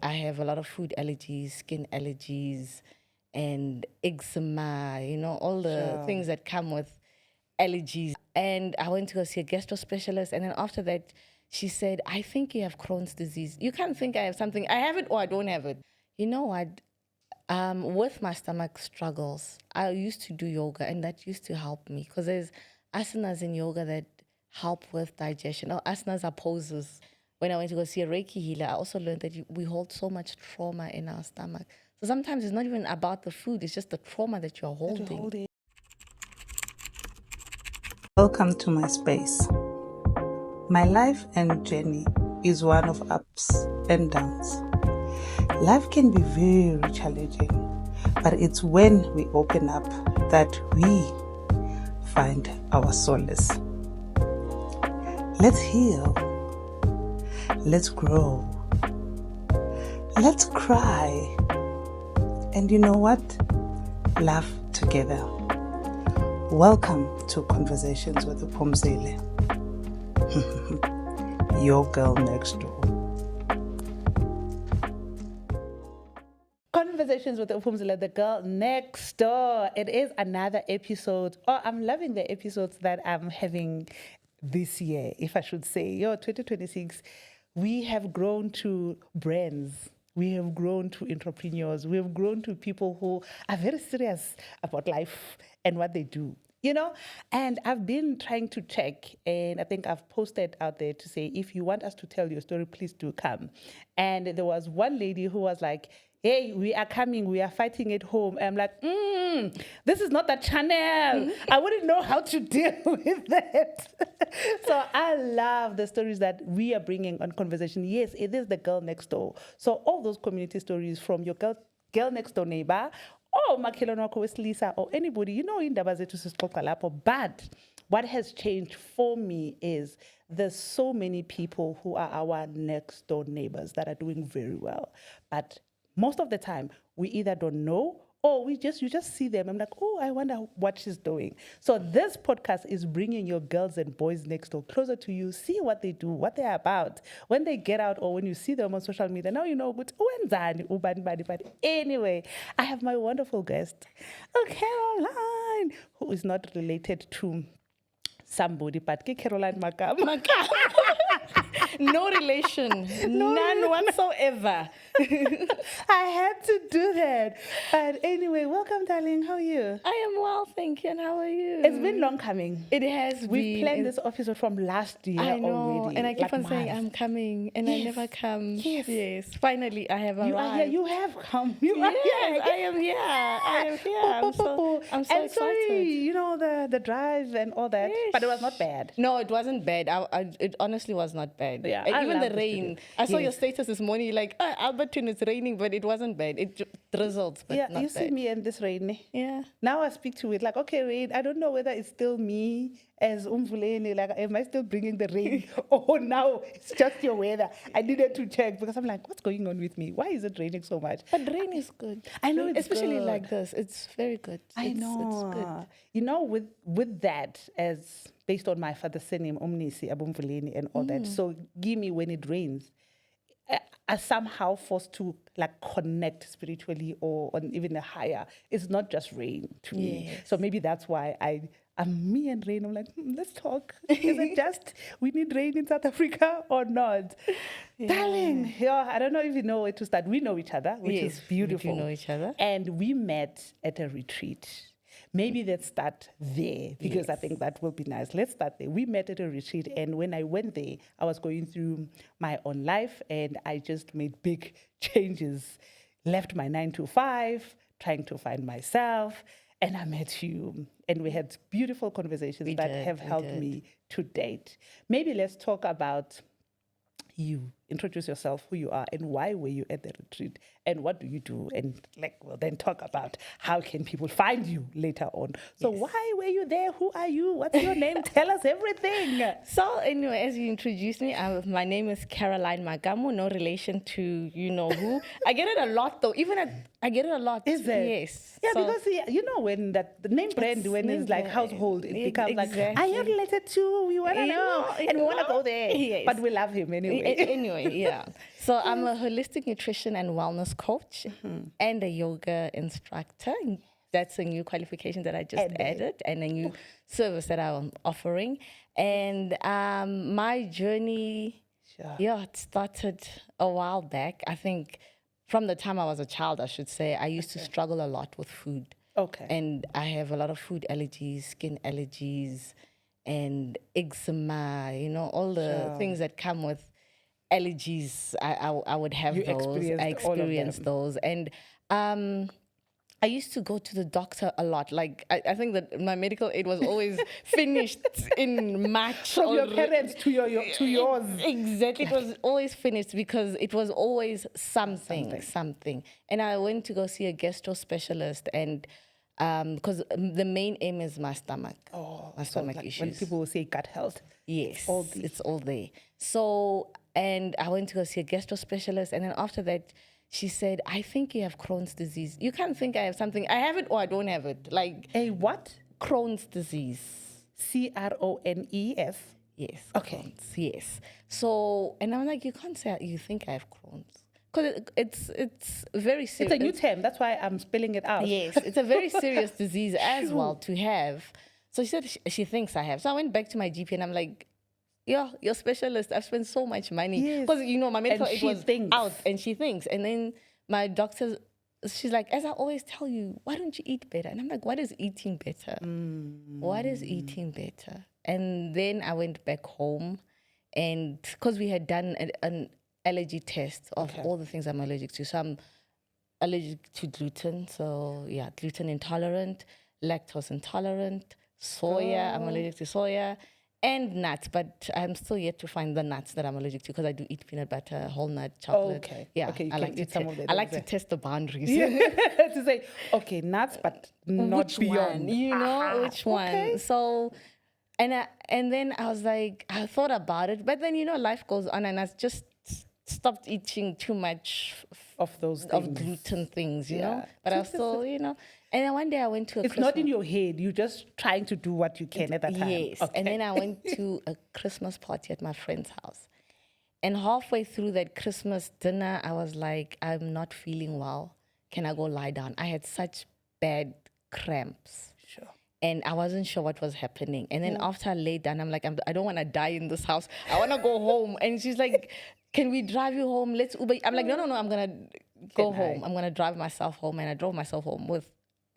I have a lot of food allergies, skin allergies, and eczema, all the things that come with allergies. And I went to go see a gastro specialist. And then after that, she said, I think you have Crohn's disease. You can't think I have something. I have it or I don't have it. You know what? With my stomach struggles, I used to do yoga, and that used to help me because there's asanas in yoga that help with digestion. Oh, asanas are poses. When I went to go see a Reiki healer, I also learned that we hold so much trauma in our stomach. So sometimes it's not even about the food, it's just the trauma that you're holding. Welcome to my space. My life and journey is one of ups and downs. Life can be very challenging, but it's when we open up that we find our solace. Let's heal. Let's grow. Let's cry. And you know what? Laugh together. Welcome to Conversations with the Phumzile. Your girl next door. Conversations with the Phumzile, the girl next door. It is another episode. Oh, I'm loving the episodes that I'm having this year, if I should say. 2026, we have grown to brands. We have grown to entrepreneurs. We have grown to people who are very serious about life and what they do. And I've been trying to check, and I think I've posted out there to say, if you want us to tell your story, please do come. And there was one lady who was like, hey, we are coming, we are fighting at home. And I'm like, this is not the channel. I wouldn't know how to deal with that. So I love the stories that we are bringing on Conversation. Yes, it is the girl next door. So all those community stories from your girl next door neighbor, or makhelwane wakho wesilisa, or anybody, indaba zethu sisixoxa lapho. But what has changed for me is there's so many people who are our next door neighbors that are doing very well. But most of the time, we either don't know or you just see them. I'm like, oh, I wonder what she's doing. So this podcast is bringing your girls and boys next door closer to you, see what they do, what they're about. When they get out or when you see them on social media, now you know, but anyway, I have my wonderful guest, Caroline, who is not related to somebody, but Caroline Makamu. No relation, none whatsoever. I had to do that. But anyway, welcome, darling. How are you? I am well, thank you. And how are you? It's been long coming. It has been. We planned this episode from last year I know, already. and I keep on saying I'm coming, and I never come. Yes. Finally, I have arrived. You are here. You have come. Yes, I am here. I am here. I'm so excited. Sorry, the drive and all that, but it was not bad. No, it wasn't bad. It honestly was not bad. Yeah, and even the rain. I saw your status this morning. You're like, Albertine, it's raining, but it wasn't bad. It drizzled, but not bad. You see me in this rain. Yeah. Now I speak to it like, okay, rain. I don't know whether it's still me as Phumzile, like, am I still bringing the rain? Or now it's just your weather. I needed to check because I'm like, what's going on with me? Why is it raining so much? But rain is good. I know, it's especially good. like this. It's very good. I know. It's good. With that, as based on my father's surname, Omnisi, Abumvuleni, and all that. So give me when it rains. Are somehow forced to connect spiritually or on even a higher. It's not just rain to me. So maybe that's why I'm me and rain. I'm like, let's talk. Is it just we need rain in South Africa or not? Darling, I don't know if you know where to start. We know each other, which is beautiful. We do know each other. And we met at a retreat. Maybe let's start there because I think that will be nice. Let's start there. We met at a retreat, and when I went there, I was going through my own life, and I just made big changes. Left my 9 to 5, trying to find myself, and I met you, and we had beautiful conversations that have helped me to date. Maybe let's talk about you. Introduce yourself, who you are, and why were you at the retreat, and what do you do, and we'll then talk about how can people find you later on. So why were you there? Who are you? What's your name? Tell us everything. So anyway, as you introduced me, my name is Caroline Makamu. No relation to you know who. I get it a lot though. I get it a lot. Is it? Yes. Yeah, so, because when the name brand when it's like household, it becomes like, are you related to? We want to know, and we want to go there. Yes. But we love him anyway. Anyway. anyway, yeah. So I'm a holistic nutrition and wellness coach and a yoga instructor. That's a new qualification that I just added and a new service that I'm offering. And my journey, it started a while back. I think from the time I was a child, I should say, I used to struggle a lot with food. Okay. And I have a lot of food allergies, skin allergies, and eczema, all the things that come with allergies. I would have those. I experienced those. And I used to go to the doctor a lot. Like, I think that my medical aid was always finished in March. From your parents to yours. Exactly. It was always finished because it was always something. And I went to go see a gastro specialist, and because the main aim is my stomach. My stomach issues. When people will say gut health. Yes, it's all there. So, and I went to go see a gastro specialist, and then after that, she said, I think you have Crohn's disease. You can't think I have something. I have it or I don't have it. Like a what? Crohn's disease. Crones? Yes. Okay. Crohn's, yes. So, and I'm like, you can't say you think I have Crohn's. Because it's very serious. It's a new term. That's why I'm spelling it out. Yes, it's a very serious disease as well to have. So she said she thinks I have. So I went back to my GP and I'm like, yeah, your specialist, I've spent so much money. Because, my medical aid was out and she thinks. And then my doctor, she's like, as I always tell you, why don't you eat better? And I'm like, what is eating better? What is eating better? And then I went back home and because we had done an allergy test of all the things I'm allergic to. So I'm allergic to gluten. So yeah, gluten intolerant, lactose intolerant, soya. I'm allergic to soya. And nuts, but I'm still yet to find the nuts that I'm allergic to because I do eat peanut butter, whole nut, chocolate. Okay. Yeah, Okay, you I can like eat some of them. I like to test the boundaries. To say, okay, nuts, but not which beyond. One? Which one? So, and then I was like, I thought about it, but then life goes on, and I just stopped eating too much of those things. Of gluten things, you know. But I was still, And then one day I went to It's not in your head. You're just trying to do what you can at that time. Yes. Okay. And then I went to a Christmas party at my friend's house. And halfway through that Christmas dinner, I was like, I'm not feeling well. Can I go lie down? I had such bad cramps. Sure. And I wasn't sure what was happening. And then after I laid down, I'm like, I don't want to die in this house. I want to go home. And she's like, can we drive you home? Let's Uber. I'm like, no, I'm going to go home. I'm going to drive myself home. And I drove myself home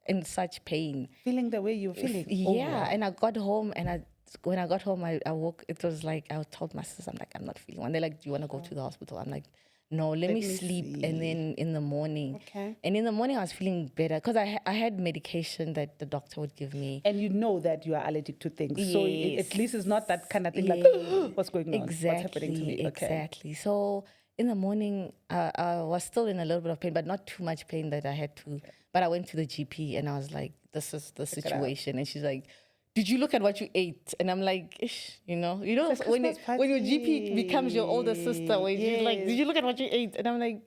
in such pain. Feeling the way you're feeling. Yeah. And I got home and when I got home, I woke, it was like, I told my sisters, I'm like, I'm not feeling well. And they're like, do you want to go to the hospital? I'm like, no, let me sleep. See. And then in the morning. Okay. And in the morning, I was feeling better because I had medication that the doctor would give me. And you know that you are allergic to things. Yes. So at least it's not that kind of thing like, what's going on? Exactly. What's happening to me? Okay. Exactly. So in the morning, I was still in a little bit of pain, but not too much pain that I had to. But I went to the GP and I was like, this is the situation. And she's like, did you look at what you ate? And I'm like, ish, when your GP becomes your older sister, when she's like, did you look at what you ate? And I'm like,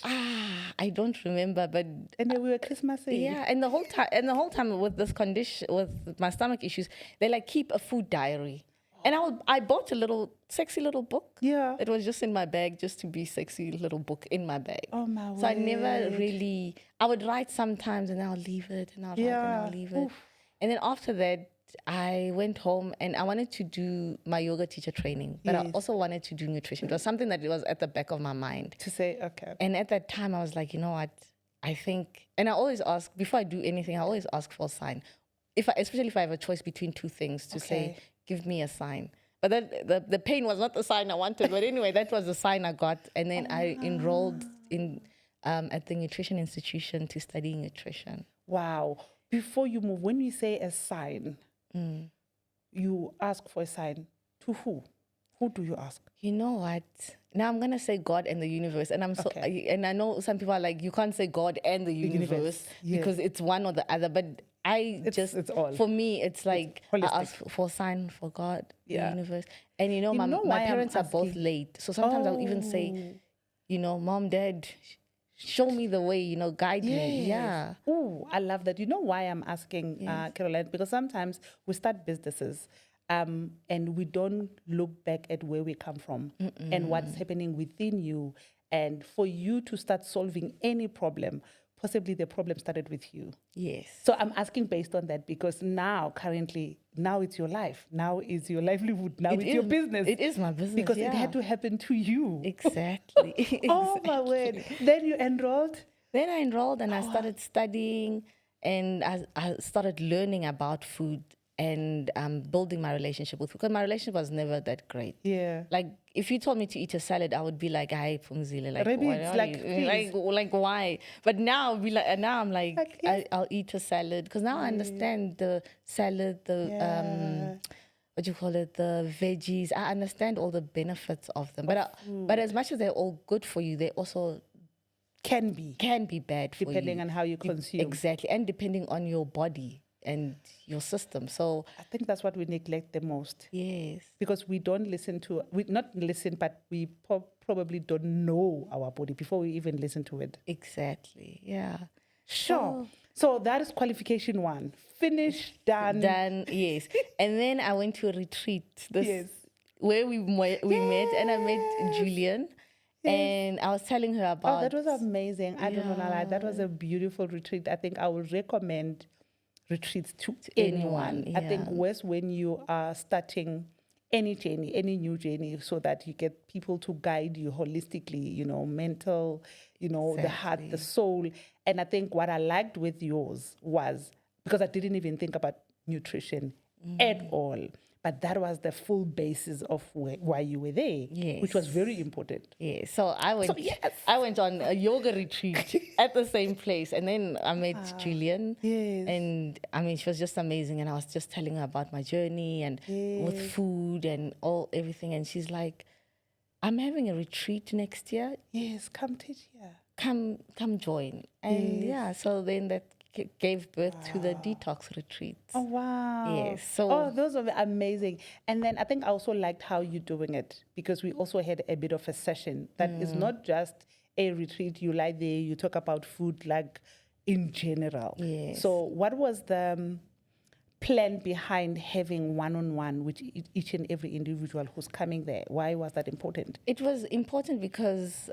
I don't remember, but and then we were Christmasing. Yeah, and the whole time with this condition, with my stomach issues, they like keep a food diary. And I bought a sexy little book. Yeah. It was just in my bag, just to be sexy little book in my bag. Oh, my word. So I never really, I would write sometimes and I'll leave it and I'll write and I'll leave it. Oof. And then after that, I went home and I wanted to do my yoga teacher training, but I also wanted to do nutrition. It was something that was at the back of my mind. To say, okay. And at that time, I was like, you know what? I think, and I always ask, before I do anything, I always ask for a sign. Especially if I have a choice between two things to say, give me a sign. But the pain was not the sign I wanted. But anyway, that was the sign I got. And then I enrolled in at the nutrition institution to study nutrition. Wow. Before you move, when we say a sign, you ask for a sign to who? Who do you ask? You know what? Now I'm gonna say God and the universe, and and I know some people are like, you can't say God and the universe because it's one or the other. But it's all. For me, it's like I ask for a sign for God, the universe, and my parents are both late, so sometimes I'll even say, Mom, Dad, show me the way, guide me. Yeah. Oh, I love that. You know why I'm asking, Caroline? Because sometimes we start businesses and we don't look back at where we come from and what's happening within you. And for you to start solving any problem, possibly the problem started with you. Yes. So I'm asking based on that because currently, now it's your life. Now is your livelihood. Now it's your business. It is my business. Because it had to happen to you. Exactly. Oh, my word. Then you enrolled? Then I enrolled and I started studying, and I started learning about food and building my relationship with food, because my relationship was never that great. Yeah. Like, if you told me to eat a salad, I would be like, "Hi, Phumzile, like, Maybe why it's are like, you, like, why?" But now, now I'm like, yes. I'll eat a salad because now I understand the salad, the what do you call it, the veggies. I understand all the benefits of them. But as much as they're all good for you, they also can be bad for you. depending on how you consume. Exactly. And depending on your body and your system. So I think that's what we neglect the most. Yes. Because we don't listen to, but we probably don't know our body before we even listen to it. Exactly. Yeah. Sure. So that is qualification 1. Finished, done. Done, yes. And then I went to a retreat. Where we met, and I met Julian. And I was telling her about... Oh, that was amazing. I don't know, that was a beautiful retreat. I think I would recommend retreats to anyone. I think worse when you are starting any journey, any new journey, so that you get people to guide you holistically, mental, the heart, the soul. And I think what I liked with yours was, because I didn't even think about nutrition at all, but that was the full basis of why you were there, which was very important. Yeah. So I went on a yoga retreat at the same place, and then I met Julian. Yes. And I mean, she was just amazing, and I was just telling her about my journey and with food and everything, and she's like, "I'm having a retreat next year. Yes, come teach here. Come join." And so then that gave birth to the detox retreats. Oh, wow. Yes. So those are amazing. And then I think I also liked how you're doing it, because we also had a bit of a session that is not just a retreat. You lie there, you talk about food, like in general. Yes. So what was the plan behind having one-on-one with each and every individual who's coming there? Why was that important? It was important because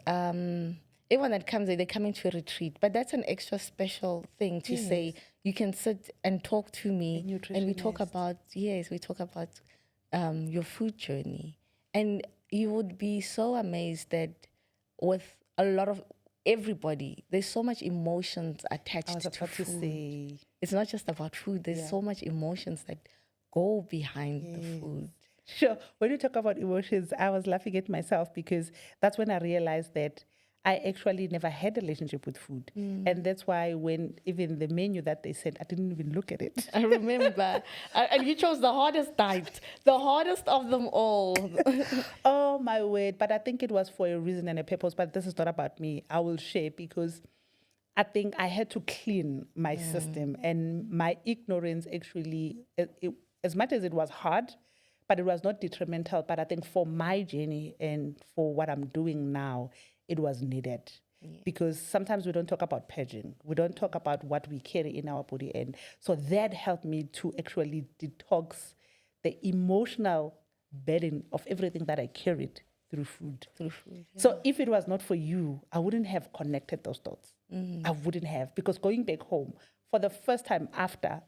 everyone that comes there, they come into a retreat, but that's an extra special thing to say. You can sit and talk to me, and we talk about your food journey, and you would be so amazed that with a lot of everybody, there's so much emotions attached to food. It's not just about food. There's so much emotions that go behind the food. Sure. When you talk about emotions, I was laughing at myself, because that's when I realized that I actually never had a relationship with food. And that's why when even the menu that they sent, I didn't even look at it. I remember. And you chose the hardest diet, the hardest of them all. Oh, my word. But I think it was for a reason and a purpose. But this is not about me. I will share, because I think I had to clean my system. And my ignorance actually, as much as it was hard, but it was not detrimental. But I think for my journey and for what I'm doing now, it was needed. Because sometimes we don't talk about purging. We don't talk about what we carry in our body. And so that helped me to actually detox the emotional burden of everything that I carried through food. So if it was not for you, I wouldn't have connected those dots. I wouldn't have, because going back home for the first time after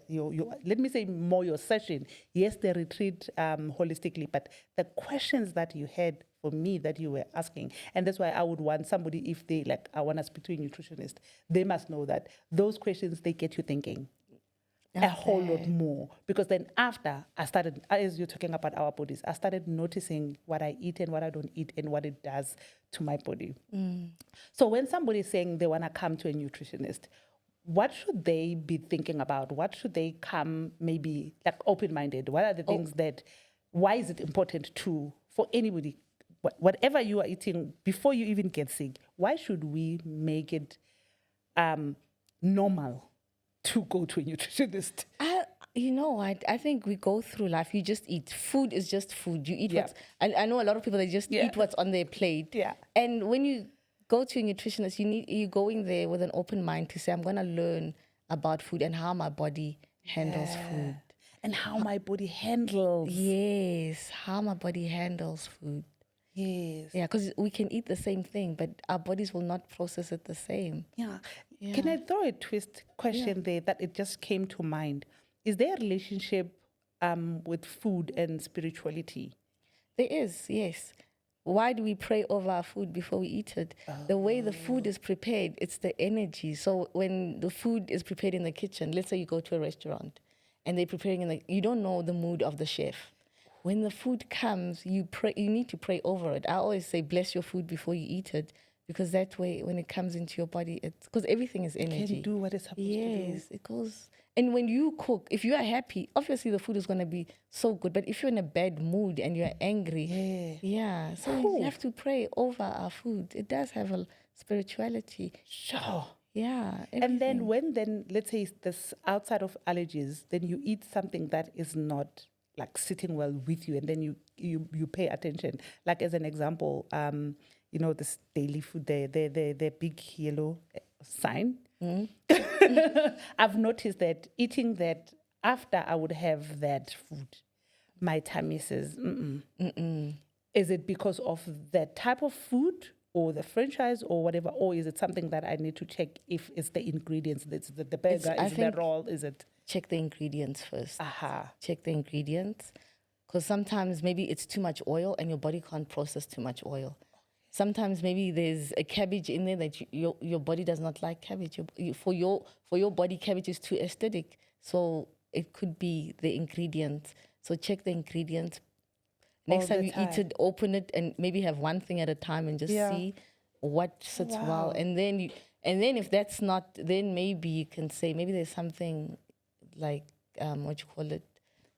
your let me say more your session, yes, the retreat holistically, but the questions that you had for me that you were asking, and that's why I would want somebody, if they like, I want to speak to a nutritionist, they must know that those questions, they get you thinking a whole lot more. Because then after I started, as you're talking about our bodies, I started noticing what I eat and what I don't eat and what it does to my body. So when somebody's saying they want to come to a nutritionist, what should they be thinking about? What should they come maybe like open-minded? What are the things why is it important for anybody, whatever you are eating, before you even get sick, why should we make it normal to go to a nutritionist? I think we go through life. You just eat. Food is just food. You eat what's... I know a lot of people, they just eat what's on their plate. And when you go to a nutritionist, you go in there with an open mind to say, I'm going to learn about food and how my body handles food. and how my body handles. Yes, how my body handles food. Yes. Yeah, because we can eat the same thing, but our bodies will not process it the same. Yeah. Yeah. Can I throw a twist question there that it just came to mind? Is there a relationship with food and spirituality? There is, yes. Why do we pray over our food before we eat it? The way the food is prepared, it's the energy. So when the food is prepared in the kitchen, let's say you go to a restaurant and they're preparing you don't know the mood of the chef. When the food comes, you need to pray over it. I always say, bless your food before you eat it, because that way, when it comes into your body, it's because everything is energy. It can do what it's supposed to do. Yes, it goes. And when you cook, if you are happy, obviously the food is going to be so good. But if you're in a bad mood and you're angry, so you have to pray over our food. It does have a spirituality. Sure. Yeah. And then let's say this outside of allergies, then you eat something that is not like sitting well with you, and then you pay attention. Like as an example, this daily food, the big yellow sign. I've noticed that eating that after I would have that food, my tummy says, Is it because of the type of food or the franchise or whatever, or is it something that I need to check if it's the ingredients? It's the burger, is it the roll, is it? Check the ingredients first. Aha. Check the ingredients. Because sometimes maybe it's too much oil and your body can't process too much oil. Sometimes maybe there's a cabbage in there that your body does not like cabbage. For your body, cabbage is too acidic. So it could be the ingredients. So check the ingredients. Next time you eat it, open it and maybe have one thing at a time and just see what sits well. And then if that's not, then maybe you can say maybe there's something like what you call it,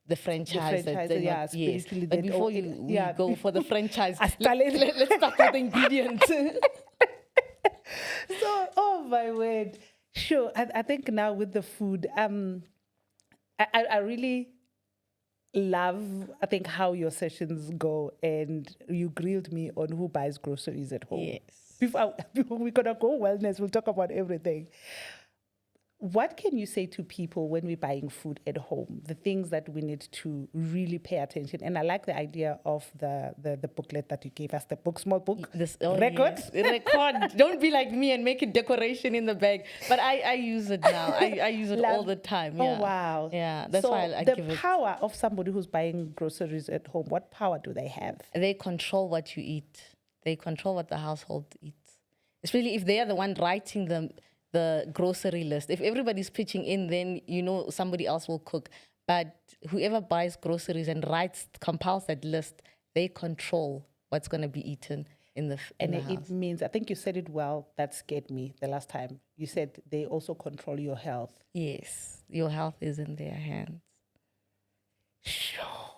the franchise. Yes. But before we go for the franchise, let's start with the ingredients. So, oh my word. Sure. I think now with the food, I really love, I think, how your sessions go, and you grilled me on who buys groceries at home. Yes. Before we're going to go wellness, we'll talk about everything. What can you say to people when we're buying food at home? The things that we need to really pay attention. And I like the idea of the booklet that you gave us, the book, small book. Record. Yes. Record. Don't be like me and make a decoration in the bag. But I use it now. I use it all the time. Yeah. Oh, wow. Yeah, that's why I give it. The power of somebody who's buying groceries at home, what power do they have? They control what you eat. They control what the household eats. Especially if they are the one writing the grocery list. If everybody's pitching in, then somebody else will cook. But whoever buys groceries and compiles that list, they control what's going to be eaten in the house. It means, I think you said it well, that scared me the last time. You said they also control your health. Yes, your health is in their hands. Sure.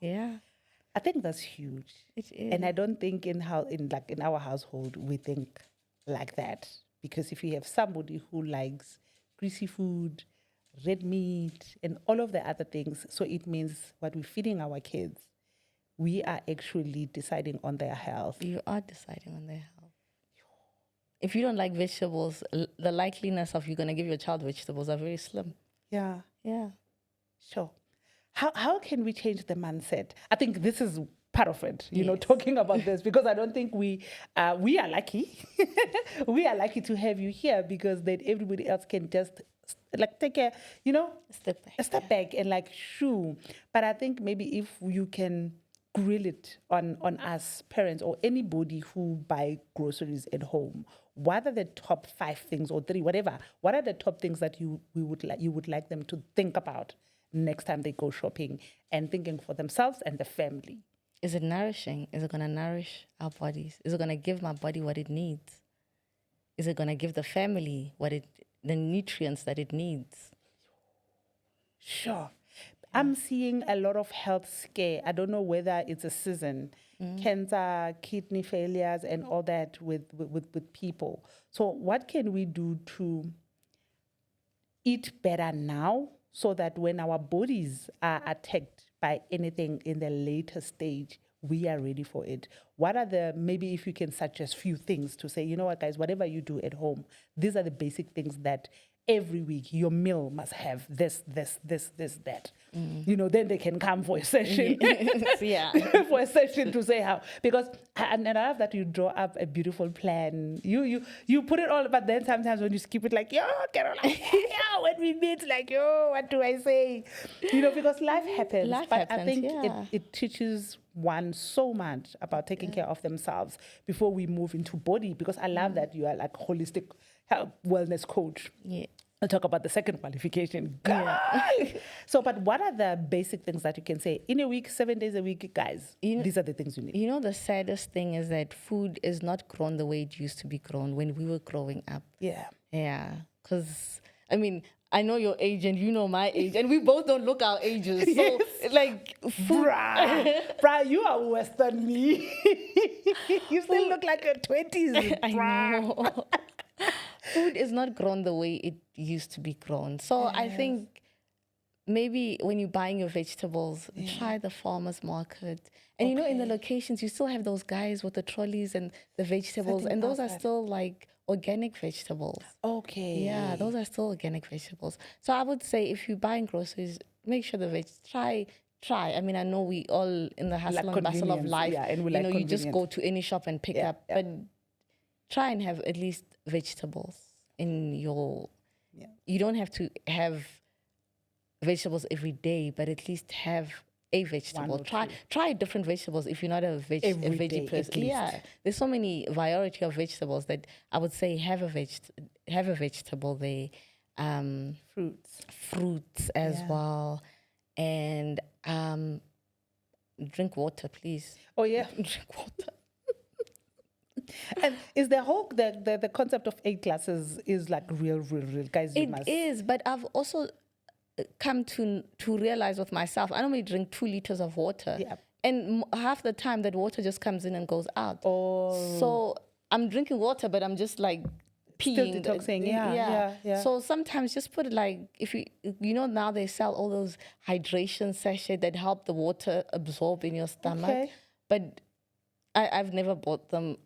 Yeah. I think that's huge. It is. And I don't think in our household we think like that. Because if you have somebody who likes greasy food, red meat, and all of the other things, so it means what we're feeding our kids, we are actually deciding on their health. You are deciding on their health. If you don't like vegetables, the likeliness of you're going to give your child vegetables are very slim. Yeah. Yeah. Sure. How can we change the mindset? I think this is part of it, talking about this, because I don't think we are lucky. We are lucky to have you here, because then everybody else can just take a step back and shoo. But I think maybe if you can grill it on us parents or anybody who buy groceries at home, what are the top 5 things or 3, whatever? What are the top things that you would like them to think about next time they go shopping and thinking for themselves and the family? Is it nourishing? Is it going to nourish our bodies? Is it going to give my body what it needs? Is it going to give the family the nutrients that it needs? Sure. I'm seeing a lot of health scare. I don't know whether it's a season, cancer, kidney failures, and all that with people. So what can we do to eat better now, so that when our bodies are attacked by anything in the later stage, we are ready for it? What are maybe if you can suggest few things to say, you know what, guys, whatever you do at home, these are the basic things that every week your meal must have this, that. Then they can come for a session. Yeah. For a session to say how. Because, and I love that you draw up a beautiful plan. You put it all, but then sometimes when you skip it, like, yo, Caroline, when we meet, like, yo, what do I say? Because life happens. But I think it teaches one so much about taking care of themselves before we move into body, because I love that you are like holistic health wellness coach. Yeah. I'll talk about the second qualification. So, but what are the basic things that you can say in a week, 7 days a week, guys? These are the things you need. The saddest thing is that food is not grown the way it used to be grown when we were growing up. Yeah. Yeah. Because, I know your age and you know my age, and we both don't look our ages. So, like, food. Bruh, you are worse than me. You still look like your 20s. I know. Food is not grown the way it used to be grown. So I think maybe when you're buying your vegetables, try the farmer's market. And in the locations, you still have those guys with the trolleys and the vegetables. And those are still like organic vegetables. Okay. Yeah, those are still organic vegetables. So I would say if you're buying groceries, make sure try. I know we all in the hustle and bustle of life. Yeah, and we you just go to any shop and pick up. But try and have at least vegetables in your... You don't have to have vegetables every day, but at least have a vegetable. Try different vegetables if you're not a veggie person. Yeah, there's so many variety of vegetables that I would say have a vegetable there. Fruits as well, and drink water, please. Oh yeah, drink water. And is the whole the concept of 8 glasses is like real, guys? It is, but I've also come to realize with myself, I normally drink 2 liters of water, and half the time that water just comes in and goes out. Oh, so I'm drinking water, but I'm just like peeing. Still detoxing. Yeah. So sometimes just put it like, if you now they sell all those hydration sachets that help the water absorb in your stomach, but I've never bought them.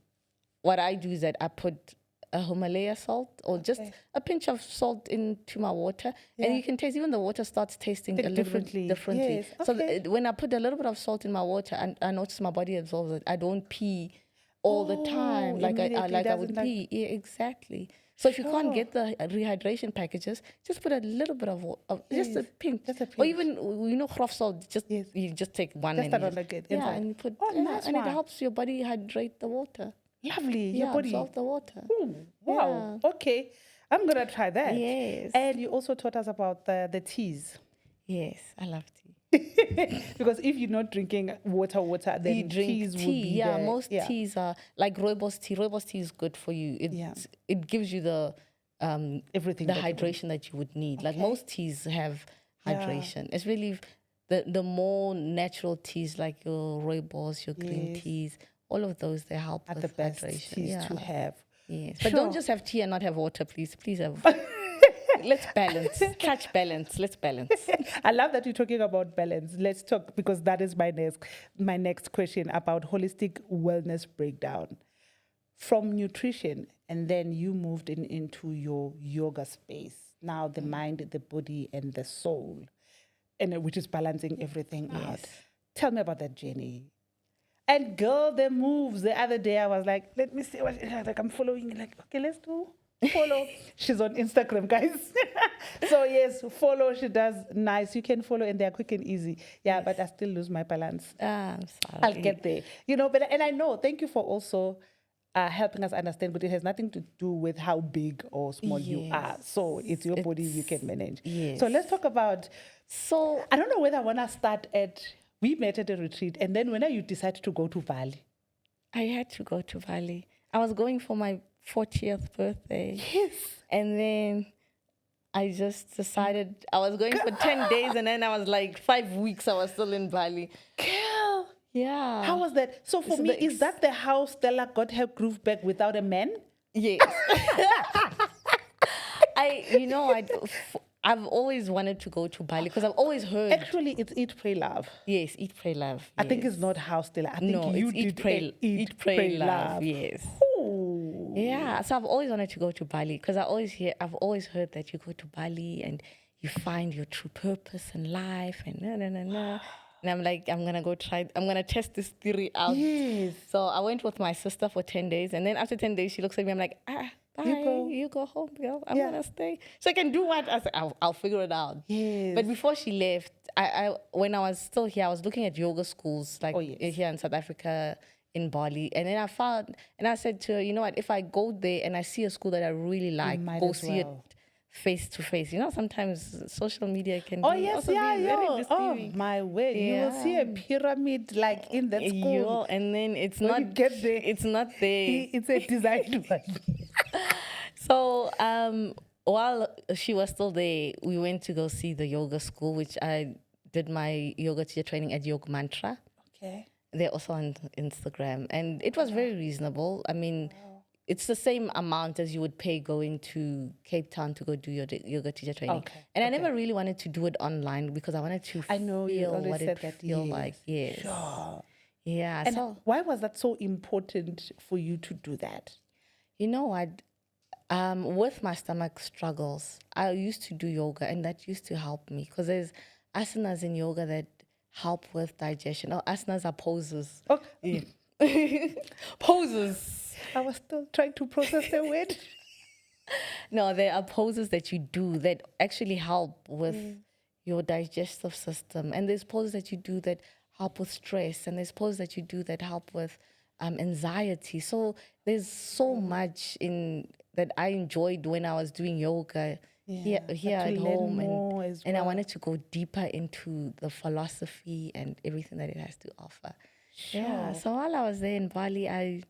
What I do is that I put a Himalaya salt or just a pinch of salt into my water, and you can taste, even the water starts tasting a little bit differently. Yes. So when I put a little bit of salt in my water, and I notice my body absorbs it, I don't pee all the time like I would pee. Yeah, exactly. So if you can't get the rehydration packages, just put a little bit of just a pinch. Or even grof salt. You just take one and and you put and it helps your body hydrate the water. Lovely. Your body absorb the water. Ooh, wow. Yeah. Okay. I'm gonna try that. Yes. And you also taught us about the teas. Yes, I love tea. Because if you're not drinking water, then you drink teas tea. would be Most teas are like rooibos tea. Rooibos tea is good for you. It gives you the everything, the hydration that you would need. Like most teas have hydration. It's really the more natural teas, like your rooibos, your green teas. All of those, they help with the best hydration. Teas to have. Yes, but don't just have tea and not have water, please. Please have. Let's balance. Catch balance. Let's balance. I love that you're talking about balance. Let's talk, because that is my next question about holistic wellness breakdown. From nutrition, and then you moved into your yoga space. Now the mind, the body, and the soul, and which is balancing everything out. Tell me about that journey. And girl, the moves. The other day I was like, let me see what, like I'm following. Like, okay, let's do follow. She's on Instagram, guys. So yes, follow. She does nice. You can follow, and they're quick and easy. Yeah, but I still lose my balance. I'm sorry. I'll get there. But and I know. Thank you for also helping us understand. But it has nothing to do with how big or small you are. So it's your body you can manage. Yes. So let's talk about. So I don't know whether I want to start at. We met at a retreat, and then when you decided to go to Bali? I had to go to Bali. I was going for my 40th birthday. Yes. And then I just decided I was going for 10 days, and then I was like 5 weeks I was still in Bali. Girl. Yeah. How was that? So for me, is that the house Stella got her groove back without a man? Yes. I've always wanted to go to Bali because I've always heard. Actually, it's Eat, Pray, Love. Yes, Eat, Pray, Love. I think it's not House Stella. I think no, you it's did Eat, Pray, Love. Yes. Ooh. Yeah, so I've always wanted to go to Bali because I've always heard that you go to Bali and you find your true purpose in life and na na na na. And I'm like, I'm gonna test this theory out. Yes. So I went with my sister for 10 days, and then after 10 days, she looks at me. I'm like, bye, you go home, girl. I'm Yeah. gonna stay. So I can do what I said. I'll figure it out. Yes. But before she left, when I was still here, I was looking at yoga schools like Oh, yes. here in South Africa, in Bali, and then I said to her, you know what? If I go there and I see a school that I really like, might go as see well. it face to face. You know, sometimes social media can Oh be yes, also yeah, be very yeah. Oh deceiving. my word! You will see a pyramid like in that school. Yo, and then it's When not. you get there, It's not there. It's a designed one. So while she was still there, we went to go see the yoga school, which I did my yoga teacher training at Yoga Mantra. Okay. They're also on Instagram, and it was very reasonable. I mean, it's the same amount as you would pay going to Cape Town to go do your yoga teacher training. Okay, And I never really wanted to do it online because I wanted to I know you feel always what said it that, feel yes. like. Yes. Sure. Yeah. And so why was that so important for you to do that? you know what? With my stomach struggles, I used to do yoga, and that used to help me because there's asanas in yoga that help with digestion. Oh, asanas are poses. Oh, Yeah. Poses. I was still trying to process the word. No, there are poses that you do that actually help with your digestive system. And there's poses that you do that help with stress. And there's poses that you do that help with anxiety. So there's so much in that I enjoyed when I was doing yoga here to at learn home. more as And I well. wanted to go deeper into the philosophy and everything that it has to offer. Yeah. So while I was there in Bali, I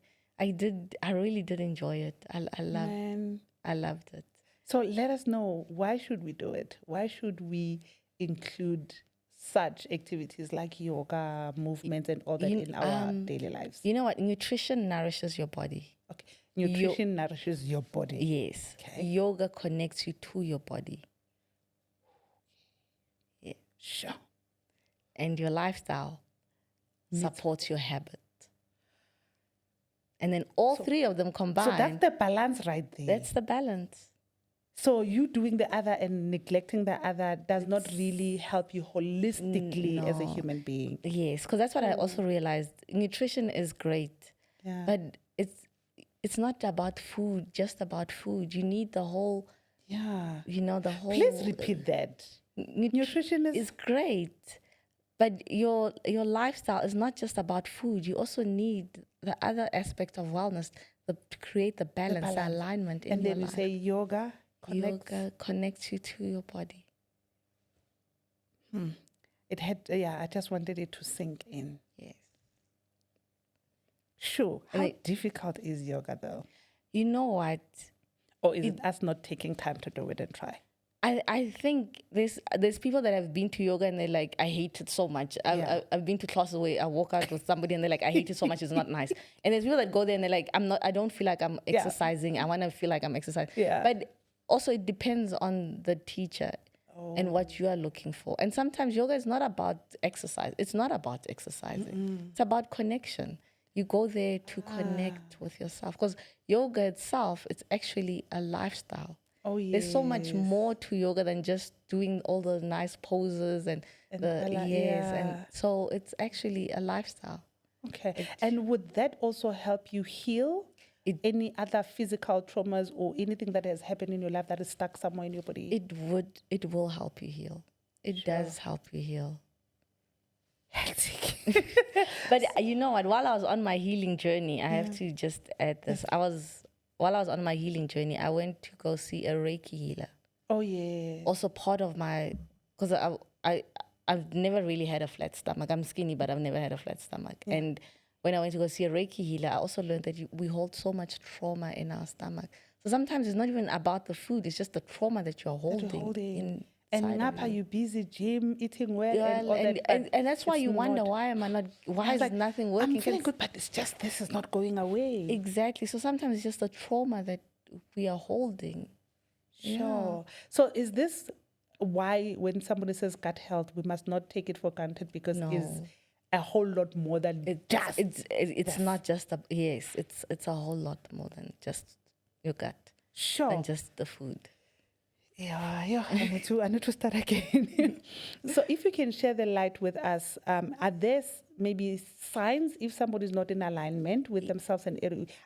really did enjoy it. I loved it. So let us know, why should we do it? Why should we include such activities like yoga, movement, and all that in our daily lives? You know what? Nutrition nourishes your body. Okay. Nutrition nourishes your body. Yes. Okay. Yoga connects you to your body. Yeah. Sure. And your lifestyle supports your habit. And then all three of them combined. So that's the balance right there. That's the balance. So you doing the other and neglecting the other does not really help you holistically as a human being. Yes, because that's what I also realized. Nutrition is great, but it's not about food, just about food. You need the whole, the whole. Please repeat that. Nutrition is great, but your lifestyle is not just about food. You also need the other aspect of wellness to create the balance, the alignment in and your then you life. say yoga connects you to your body. It had, I just wanted it to sink in. Yes. Sure. How difficult is yoga though? You know what? Or is it us not taking time to do it and try? I think there's people that have been to yoga and they're like, I hate it so much. I've been to classes where I walk out with somebody and they're like, I hate it so much, it's not nice. And there's people that go there and they're like, I don't feel like I'm exercising. I want to feel like I'm exercising. Yeah. But also it depends on the teacher and what you are looking for. And sometimes yoga is not about exercise. It's not about exercising. It's about connection. You go there to connect with yourself because yoga itself, it's actually a lifestyle. Oh, yes. There's so much more to yoga than just doing all the nice poses and and so it's actually a lifestyle. Okay. And would that also help you heal any other physical traumas or anything that has happened in your life that is stuck somewhere in your body? It will help you heal. It does help you heal. Hectic. But you know what? While I was on my healing journey, I have to just add this. While I was on my healing journey, I went to go see a Reiki healer. Oh, yeah. Also part of because I've never really had a flat stomach. I'm skinny, but I've never had a flat stomach. Yeah. And when I went to go see a Reiki healer, I also learned that we hold so much trauma in our stomach. So sometimes it's not even about the food. It's just the trauma that you're holding. And Napa, you busy, gym, eating well, and all that. And that's why you wonder, why is nothing working? I'm feeling good, but it's just, this is not going away. Exactly. So sometimes it's just the trauma that we are holding. Sure. Yeah. So is this why when somebody says gut health, we must not take it for granted because it's a whole lot more than just. It's not just it's a whole lot more than just your gut Sure. and just the food. Yeah, I need to start again. So if you can share the light with us, are there maybe signs if somebody's not in alignment with themselves, and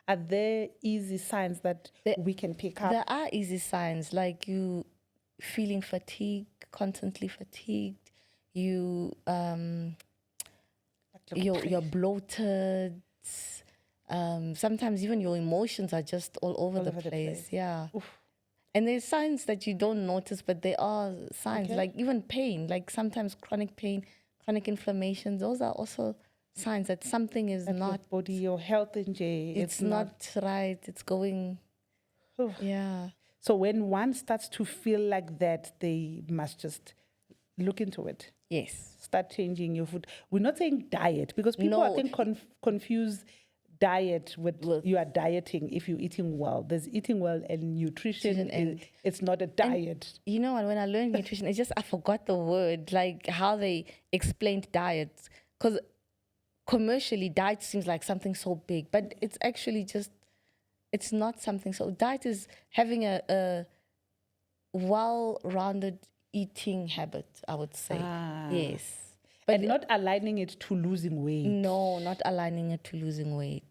are there easy signs that we can pick up? There are easy signs, like you feeling fatigued, constantly fatigued, you're bloated. Sometimes even your emotions are just all over the place. Yeah. Oof. And there's signs that you don't notice, but there are signs, like even pain, like sometimes chronic pain, chronic inflammation. Those are also signs that something is that not... Your body, your health in J. It's not right. It's going... Oof. Yeah. So when one starts to feel like that, they must just look into it. Yes. Start changing your food. We're not saying diet, because people, I think, confuse diet with you are dieting if you're eating well. There's eating well and nutrition, and it's not a diet. And you know what, when I learned nutrition, it's just I forgot the word, like how they explained diets. Because commercially, diet seems like something so big, but it's actually just, it's not something so... Diet is having a well-rounded eating habit, I would say. Yes. But not aligning it to losing weight. No, not aligning it to losing weight.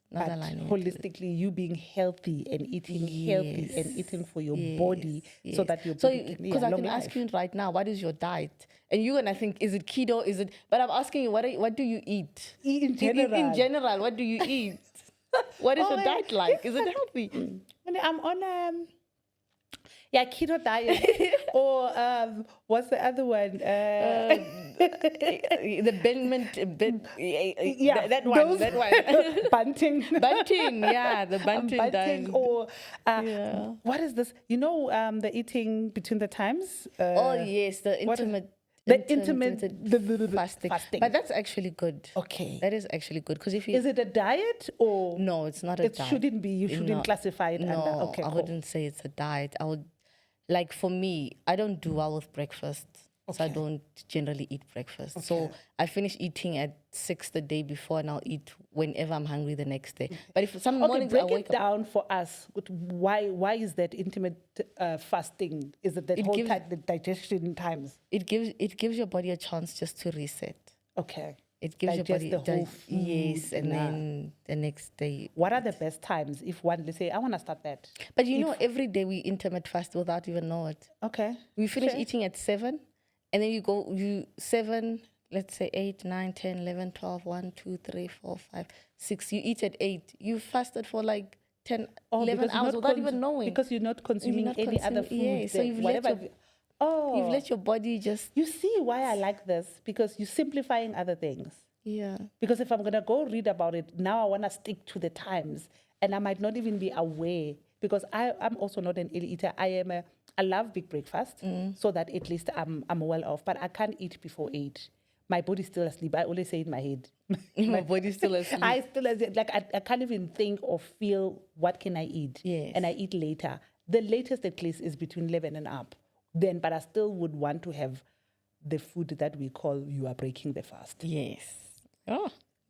Not but holistically, you being healthy and eating healthy and eating for your body, so that your body can... Because I can ask you right now, what is your diet? And you're going to think, is it keto? Is it... But I'm asking you, what do you eat? In general. In general, what do you eat? What is your diet like? Is it healthy? I'm on keto diet. Or what's the other one? The that one. Bunting. Yeah, the bunting diet. Or what is this? You know, the eating between the times? Yes, the intermittent fasting. But that's actually good. Okay. That is actually good, because if you... Is it a diet or... No, it's not a diet. It shouldn't be. You shouldn't classify it under... Okay, I wouldn't say it's a diet. I would... Like for me, I don't do well with breakfast. So I don't generally eat breakfast. So I finish eating at 6 the day before, and I'll eat whenever I'm hungry the next day. But if some mornings I wake up... break it down for us. Why is that intermittent fasting? Is it that whole time, the digestion times? It gives your body a chance just to reset. Okay. It gives digest your body... the whole food. Yes, and then the next day... What are the best times if one, let's say, I want to start that? But you know, every day we intermittent fast without even know it. Okay. We finish eating at 7, and then you 7, let's say 8, 9, 10, 11, 12, 1, 2, 3, 4, 5, 6. You eat at 8. You fasted for like 10, 11 hours without even knowing. Because you're not consuming any other food. Yeah, so you've let your body just... You see why I like this? Because you're simplifying other things. Yeah. Because if I'm going to go read about it, now I want to stick to the times. And I might not even be aware, because I'm also not an early eater. I love big breakfast, so that at least I'm well off. But I can't eat before 8. My body's still asleep. I always say in my head. My body's still asleep. I can't even think or feel what can I eat. Yes. And I eat later. The latest at least is between 11 and up. Then, but I still would want to have the food that we call you are breaking the fast. Yes. Oh,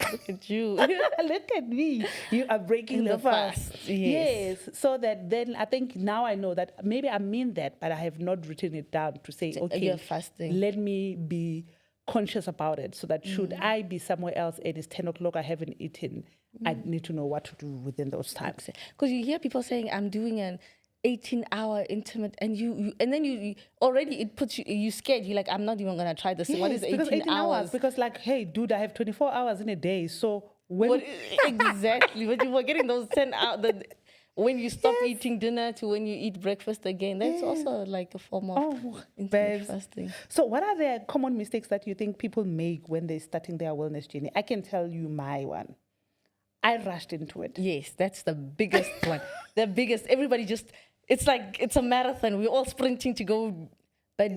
look at you. Look at me. You are breaking the fast. Yes. So that then I think now I know that maybe I mean that, but I have not written it down to say, okay, you're fasting. Let me be conscious about it, so that should I be somewhere else and it's 10 o'clock, I haven't eaten, I need to know what to do within those times. Because you hear people saying, I'm doing an 18-hour intimate, and you then you already, it puts you scared. You're like, I'm not even gonna try this. Yes, what is 18 hours? Because like, hey, dude, I have 24 hours in a day. So exactly, but you were getting those 10 hours. When you stop eating dinner to when you eat breakfast again, that's also like a form of intermittent fasting. So what are the common mistakes that you think people make when they're starting their wellness journey? I can tell you my one. I rushed into it. Yes, that's the biggest one. The biggest. Everybody just, it's like, it's a marathon. We're all sprinting to go. But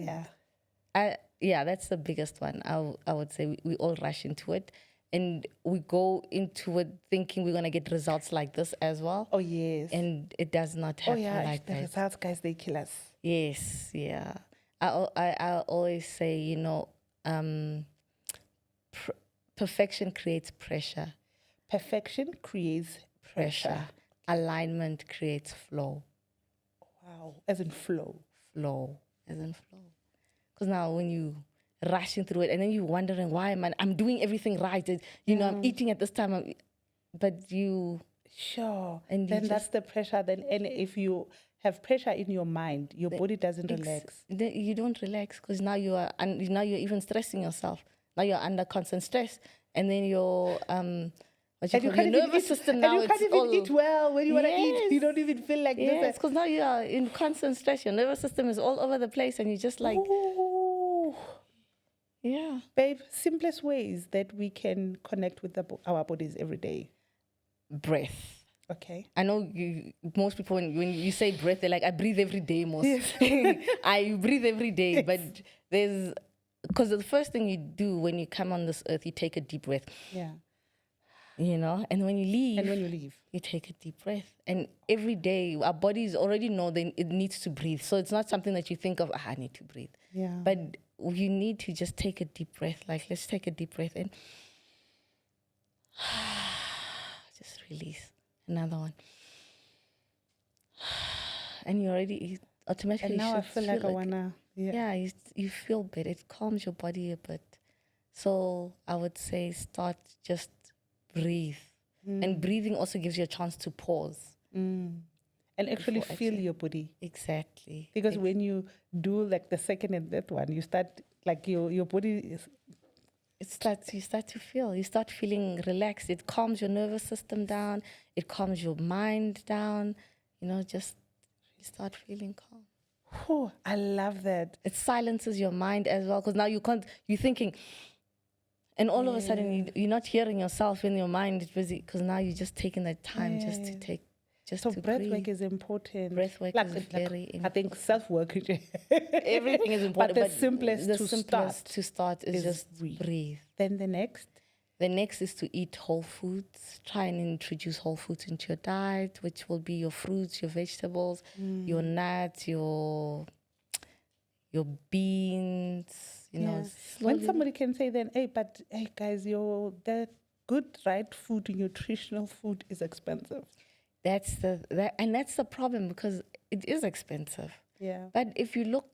that's the biggest one. I would say we all rush into it. And we go into it thinking we're going to get results like this as well. Oh, yes. And it does not happen like that. The results, guys, they kill us. Yes, yeah. I always say, Perfection creates pressure. Perfection creates pressure. Alignment creates flow. Wow, as in flow. Flow, as in flow. Because now when you rushing through it and then you're wondering why I'm doing everything right. I'm eating at this time, but you... Sure. And then that's the pressure. Then, and if you have pressure in your mind, your body doesn't relax. You don't relax because now you're even stressing yourself. Now you're under constant stress, and then your your nervous system now. And you can't even eat well when you want to eat. You don't even feel like this. Yes, because now you are in constant stress. Your nervous system is all over the place, and you're just like, ooh. Yeah, babe. Simplest ways that we can connect with our bodies every day. Breath. Okay. I know most people, when you say breath, they're like, I breathe every day, most. Yes. I breathe every day, yes. But because the first thing you do when you come on this earth, you take a deep breath. Yeah. And when you leave, you take a deep breath. And every day, our bodies already know it needs to breathe. So it's not something that you think of, I need to breathe. Yeah. But you need to just take a deep breath. Like, let's take a deep breath in. Just release. Another one. And you automatically... And now I feel like I want to... Yeah, you feel better. It calms your body a bit. So I would say just breathe. And breathing also gives you a chance to pause. And actually feel your body. Exactly. Because when you do like the second and third one, you start like your body is... You start feeling relaxed. It calms your nervous system down. It calms your mind down. Just you start feeling calm. Oh, I love that. It silences your mind as well, because now you're thinking, and all of a sudden you're not hearing yourself when your mind is busy, because now you're just taking that time just to take. So breath work is important. Breath work is very important. I think self-work. Everything is important. But the simplest to start is just breathe. Then the next is to eat whole foods. Try and introduce whole foods into your diet, which will be your fruits, your vegetables, your nuts, your beans. When somebody can say then, hey guys, the good, right food, nutritional food is expensive. That's the problem, because it is expensive. Yeah. But if you look,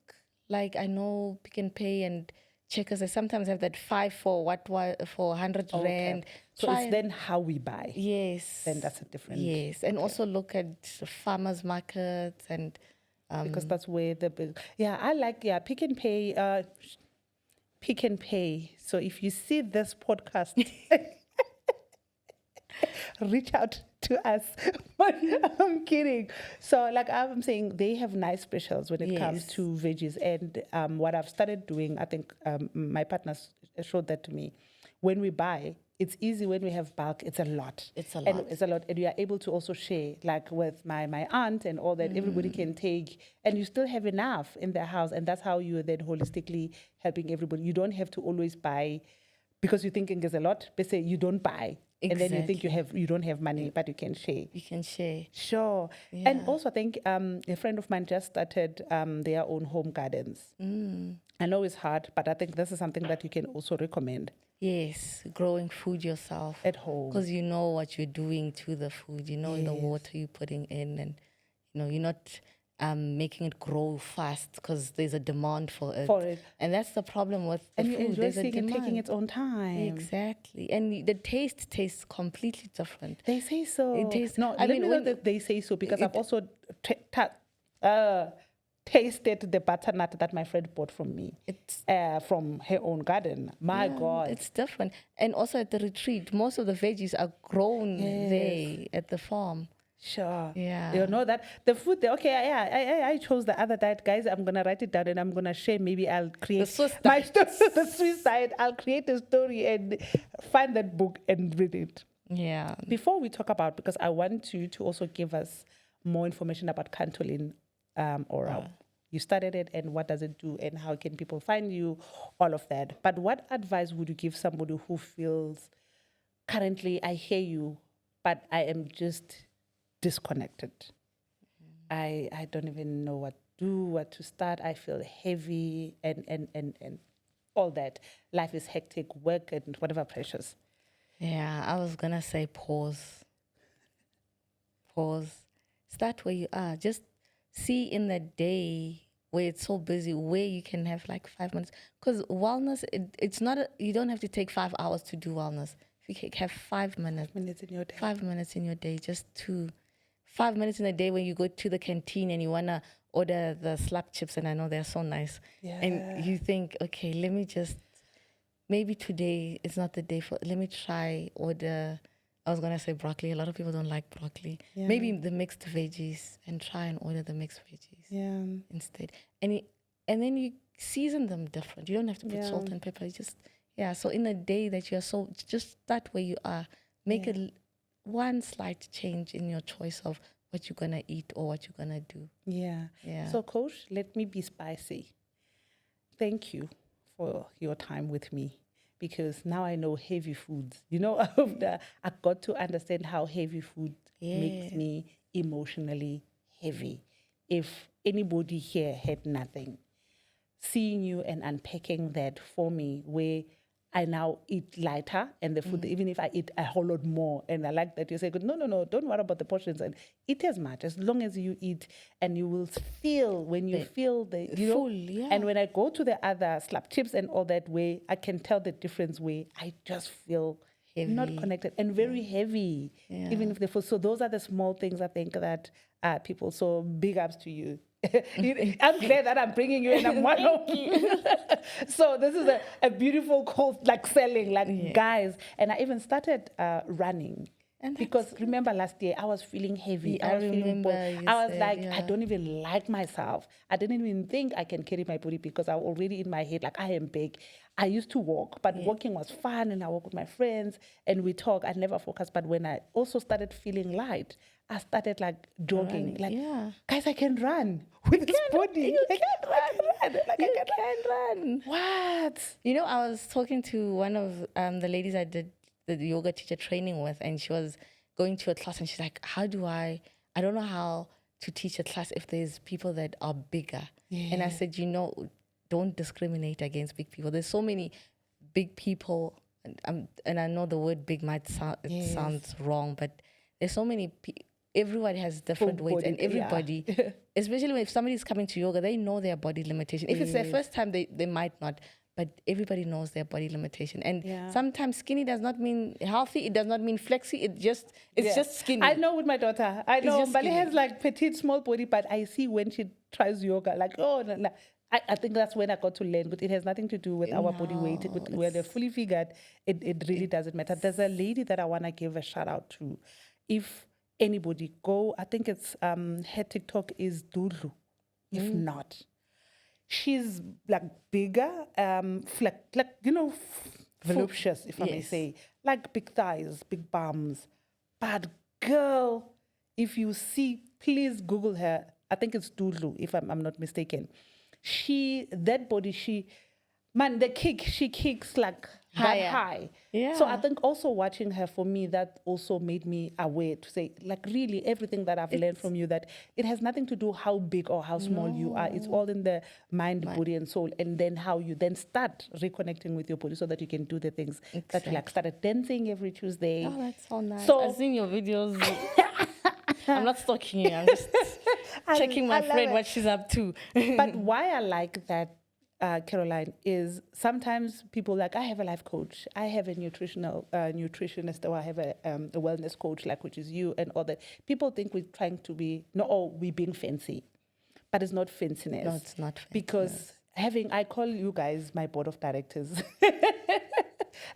like, I know Pick and Pay and Checkers, I sometimes have that 5 for 100 rand. So it's then how we buy. Yes. Then that's a different. Yes, and also look at farmers markets and. Because that's where the big. Yeah, I like Pick and Pay. Pick and Pay. So if you see this podcast. Reach out to us. But I'm kidding. So like I'm saying, they have nice specials when it comes to veggies. And what I've started doing, I think my partners showed that to me. When we buy, it's easy. When we have bulk, it's a lot. It's a lot. And we are able to also share, like with my aunt and all that. Everybody can take, and you still have enough in their house. And that's how you are then holistically helping everybody. You don't have to always buy because you're thinking there's a lot. But say you don't buy. Exactly. And then you think you don't have money, but you can share. You can share. Sure. Yeah. And also I think a friend of mine just started their own home gardens. I know it's hard, but I think this is something that you can also recommend. Yes, growing food yourself. At home. Because you know what you're doing to the food. You know the water you're putting in, and you're not making it grow fast because there's a demand for it. And that's the problem with the food. And you enjoy seeing it taking its own time. Exactly. And the taste tastes completely different. They say so. It tastes... No, I mean, that they say so, because I've also tasted the butternut that my friend bought from me. It's from her own garden. My God. It's different. And also at the retreat, most of the veggies are grown there at the farm. Sure. Yeah. You know that the food there. Okay, I chose the other diet, guys. I'm gonna write it down and I'm gonna share. Maybe I'll create the Swiss diet. I'll create a story and find that book and read it. Yeah. Before we talk about, because I want you to also give us more information about Cantoline Aura. You started it, and what does it do, and how can people find you, all of that. But what advice would you give somebody who feels currently, I hear you, but I am just disconnected. I don't even know what to start. I feel heavy and all that. Life is hectic, work and whatever pressures. Yeah, I was gonna say pause. Pause. Start where you are. Just see in the day where it's so busy, where you can have like 5 minutes. Because wellness, it's not, you don't have to take 5 hours to do wellness. If you can have 5 minutes, 5 minutes in your day. 5 minutes in your day, just 5 minutes in a day when you go to the canteen and you wanna order the slap chips, and I know they're so nice. Yeah. And you think, okay, let me just, maybe today is not the day for, let me try order, I was gonna say broccoli. A lot of people don't like broccoli. Yeah. Maybe the mixed veggies, and try and order the mixed veggies instead. And then you season them different. You don't have to put salt and pepper. You just, so in a day that you're so, just start where you are. Make one slight change in your choice of what you're gonna eat or what you're gonna do. Yeah. So, Coach, let me be spicy. Thank you for your time with me, because now I know heavy foods. You know, I got to understand how heavy food makes me emotionally heavy. If anybody here had nothing, seeing you and unpacking that for me, where I now eat lighter, and the food, even if I eat a whole lot more, and I like that you say, no, don't worry about the portions, and eat as much, as long as you eat, and you will feel, when you feel the, you full, know, and when I go to the other slap chips and all that way, I can tell the difference where I just feel not connected and very heavy, even if the food. So those are the small things I think that people, so big ups to you. I'm glad that I'm bringing you and I'm one of you. So this is a beautiful call, like selling, like guys. And I even started running. Because remember last year, I was feeling heavy. I was feeling bored. I was like, I don't even like myself. I didn't even think I can carry my body, because I was already in my head, like, I am big. I used to walk, but walking was fun, and I walk with my friends and we talk. I never focused. But when I also started feeling light, I started like jogging. Guys, I can run with this body. You can run. You can run. What? You know, I was talking to one of the ladies I did the yoga teacher training with, and she was going to a class, and she's like, I don't know how to teach a class if there's people that are bigger. And I said, don't discriminate against big people. There's so many big people, and I know the word big might sound, it sounds wrong, but there's so many everybody has different weights, and everybody, especially if somebody's coming to yoga, they know their body limitation. If it's their first time, they might not. But everybody knows their body limitation. And sometimes skinny does not mean healthy. It does not mean flexy. It's just skinny. I know with my daughter. I know Mbali has like petite, small body, but I see when she tries yoga, like, oh, no. I think that's when I got to learn, but it has nothing to do with our body weight. When they're fully figured, it really doesn't matter. There's a lady that I want to give a shout out to. If anybody go, I think it's, her TikTok is Dudlu. If not. She's like bigger, voluptuous, if I may say, like big thighs, big bums. But girl, if you see, please Google her. I think it's Dudlu, if I'm not mistaken. That body, she kicks like that high. So I think also watching her, for me, that also made me aware to say, like, really everything that I've learned from you, that it has nothing to do how big or how small you are. It's all in the mind, body, and soul. And then how you then start reconnecting with your body so that you can do the things that you like. Started dancing every Tuesday. Oh, that's so nice. So, I've seen your videos. I'm not stalking you. I'm just checking my friend what she's up to. But why I like that, Caroline, is sometimes people like, I have a life coach, I have a nutritionist, or I have a wellness coach, like, which is you, and all that. People think we're trying to be, we're being fancy, but it's not fanciness. No, it's not fancy. Because I call you guys my board of directors.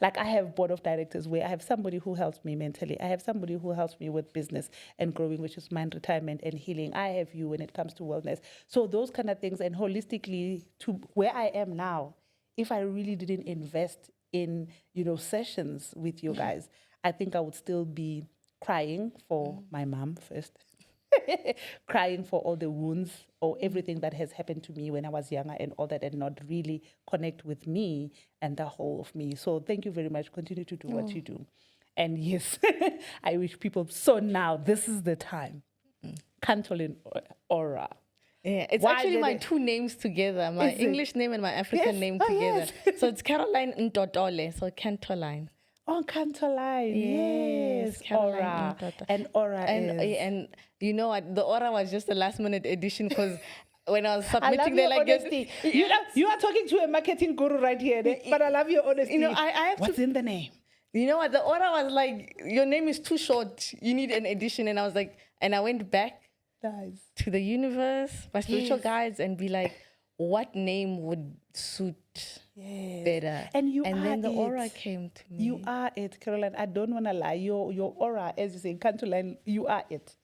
Like, I have board of directors where I have somebody who helps me mentally. I have somebody who helps me with business and growing, which is mind, retirement, and healing. I have you when it comes to wellness. So those kind of things, and holistically to where I am now, if I really didn't invest in, sessions with you guys, I think I would still be crying for my mom first. Crying for all the wounds or everything that has happened to me when I was younger and all that, and not really connect with me and the whole of me. So thank you very much. Continue to do what you do. And yes, I wish people, so now this is the time. Cantoline Aura. Yeah, it's Why actually did my it- two names together, my Is it? English name and my African Yes. name Oh, together. yes. So it's Caroline Ndotole, so Cantoline. Oh, Cantoline. Yes, Yes. Caroline Aura. Ndotole. And Aura And is. and you know what? The Aura was just a last minute edition because when I was I love submitting, your they're like, honesty. You are talking to a marketing guru right here, but I love your honesty. You know, I have What's to. in the name? You know what? The Aura was like, your name is too short. You need an edition. And I was like, and I went back Nice. to the universe, my spiritual Yes. guides, and be like, what name would suit Yes. better? And you and are then the it. Aura came to me. You are it, Caroline. I don't want to lie. Your aura, as you say, Cantoline, you are it.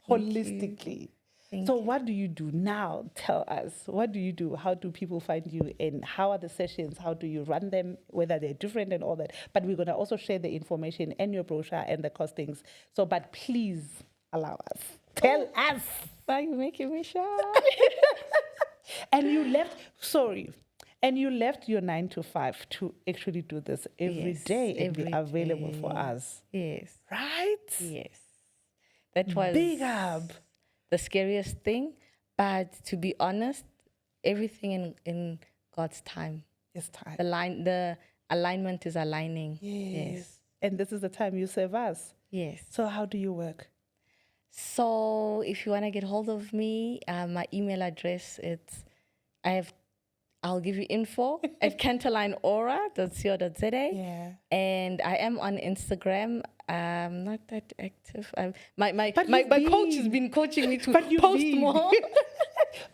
Holistically. So what do you do now? Tell us. What do you do? How do people find you? And how are the sessions? How do you run them? Whether they're different and all that. But we're going to also share the information and your brochure and the costings. So, but please allow us. Tell us. Why are you making me shy? And you left, and you left your 9 to 5 to actually do this every Yes, day and be every available for day. us. Yes. Right? Yes. That was Big up. the scariest thing. But to be honest, everything in God's time. It's time. The alignment is aligning. Yes. And this is the time you serve us. Yes. So how do you work? So if you want to get hold of me, my email address, I'll give you info at cantolineaura.co.za. Yeah. And I am on Instagram. I'm not that active. My But coach you've has been. been coaching me to But you've post been. more.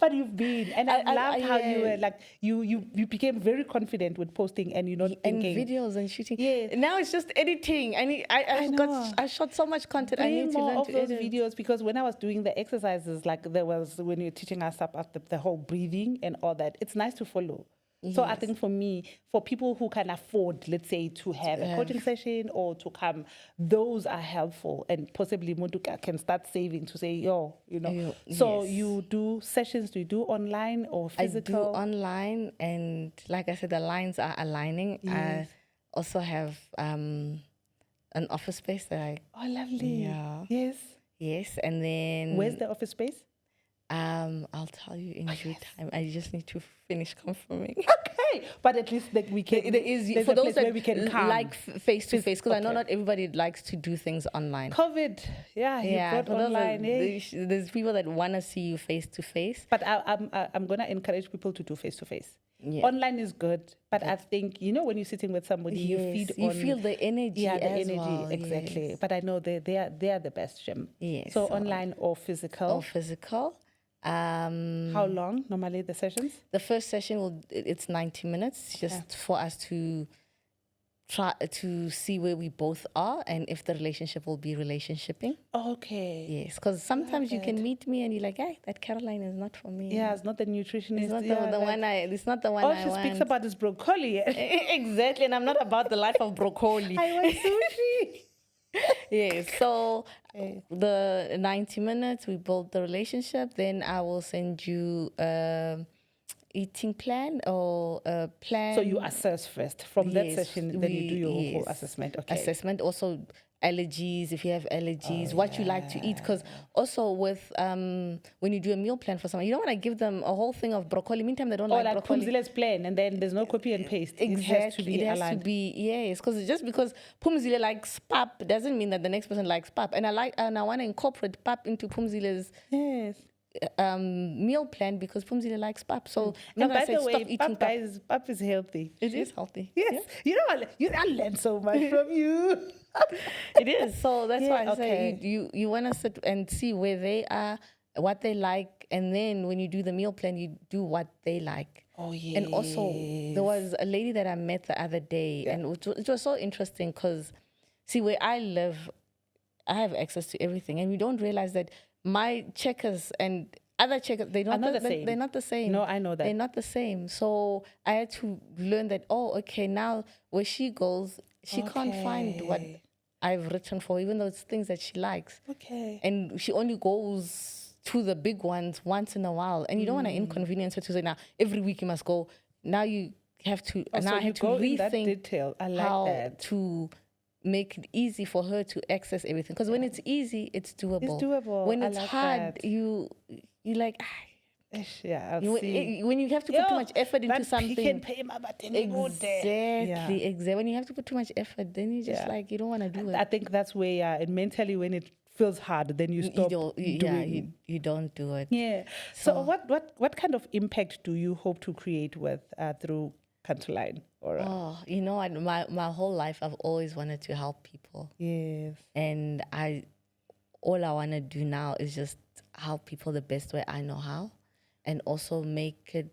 But you've been. And I loved how you were yeah. like, you became very confident with posting and you're not And thinking. videos and shooting. Yes. Now it's just editing. I shot so much content. I Bring need to more learn of to those edit. videos, because when I was doing the exercises, like there was when you're teaching us about the whole breathing and all that, it's nice to follow. So I think for me, for people who can afford, let's say, to have a coaching session or to come, those are helpful, and possibly Moduka can start saving to say, So yes. you do sessions, do you do online or physical? I do online, and like I said, the lines are aligning. Yes. I also have an office space that Oh, lovely. Yeah. Yes. and then Where's the office space? I'll tell you in due time. I just need to finish confirming. Okay, but at least that we can. There is there's for a those place that where we can come. like face to face, because I know Okay. not everybody likes to do things online. COVID, you got for those online. there's people that want to see you face to face. But I'm gonna encourage people to do face to face. Yeah. Online is good, but I think when you're sitting with somebody, you feed you on. feel the energy. Yeah, the as energy, well, exactly. yes. But I know they are the best, Jim. Yes, So so- online or physical. Or physical. How long normally the sessions? The first session it's 90 minutes, just for us to try to see where we both are and if the relationship will be relationshiping. Okay. Yes, because sometimes you can meet me and you're like, hey, that Caroline is not for me. Yeah, it's not the nutritionist. It's not yeah, the one it's not the one all I she want. speaks about is broccoli. Exactly, and I'm not about the life of broccoli. I want sushi. Yes, so the 90 minutes, we build the relationship. Then I will send you eating plan or a plan. So you assess first. From that Yes, session, then you do your whole yes. assessment. Okay. Assessment, also allergies, if you have allergies, what you like to eat. Because also with when you do a meal plan for someone, you don't want to give them a whole thing of broccoli. Meantime, they don't Or like like broccoli. Phumzile's plan, and then there's no copy and paste. Exactly. It has to be it has aligned. to be, yes. Because just because Phumzile likes pap doesn't mean that the next person likes pap. And I want to incorporate pap into Phumzile's Yes. meal plan because Phumzile likes pap. So I'm And not by gonna say the stop way, eating pap, pap. guys, pap is healthy. It is healthy. Yes. I learned so much from you. It is. So that's why I okay. say you want to sit and see where they are, what they like, and then when you do the meal plan, you do what they like. Oh, yeah. And also, there was a lady that I met the other day, and it was so interesting because, see, where I live, I have access to everything, and we don't realize that my checkers and other checkers, they're not the same. They're not the same. No, I know that. They're not the same. So I had to learn that, now where she goes, she can't find what Okay. I've written for, even though it's things that she likes. Okay. And she only goes to the big ones once in a while. And you don't want to inconvenience her to say, now, every week you must go. Now you have to, Oh, now so I you have to go in that rethink detail. I like how that. to make it easy for her to access everything. Because when it's easy, it's doable. It's doable. When I it's like hard, that. you like, Yeah, I'll You, see. when you have to put too much effort into He something, can pay my exactly, exactly. When you have to put too much effort, then you just Yeah. like you don't want to do I it. think that's where, and mentally, when it feels hard, then you stop doing. You don't do it. Yeah. So, what kind of impact do you hope to create with through Cantoline Aura? Oh, you know, my whole life I've always wanted to help people, Yes. and all I want to do now is just help people the best way I know how, and also make it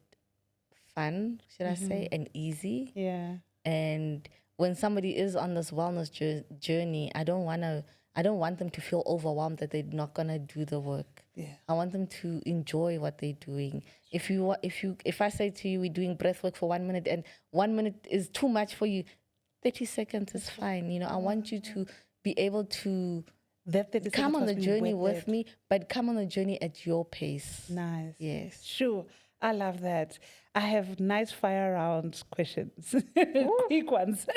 fun, should I say, and easy. Yeah. And when somebody is on this wellness journey, I don't want them to feel overwhelmed that they're not gonna do the work. Yeah. I want them to enjoy what they're doing. If I say to you, we're doing breath work for 1 minute, and 1 minute is too much for you, 30 seconds is fine. You know, I want you to be able to come on the journey with me, but come on the journey at your pace. Nice. Yes. Sure. I love that. I have nice fire round questions. Quick ones.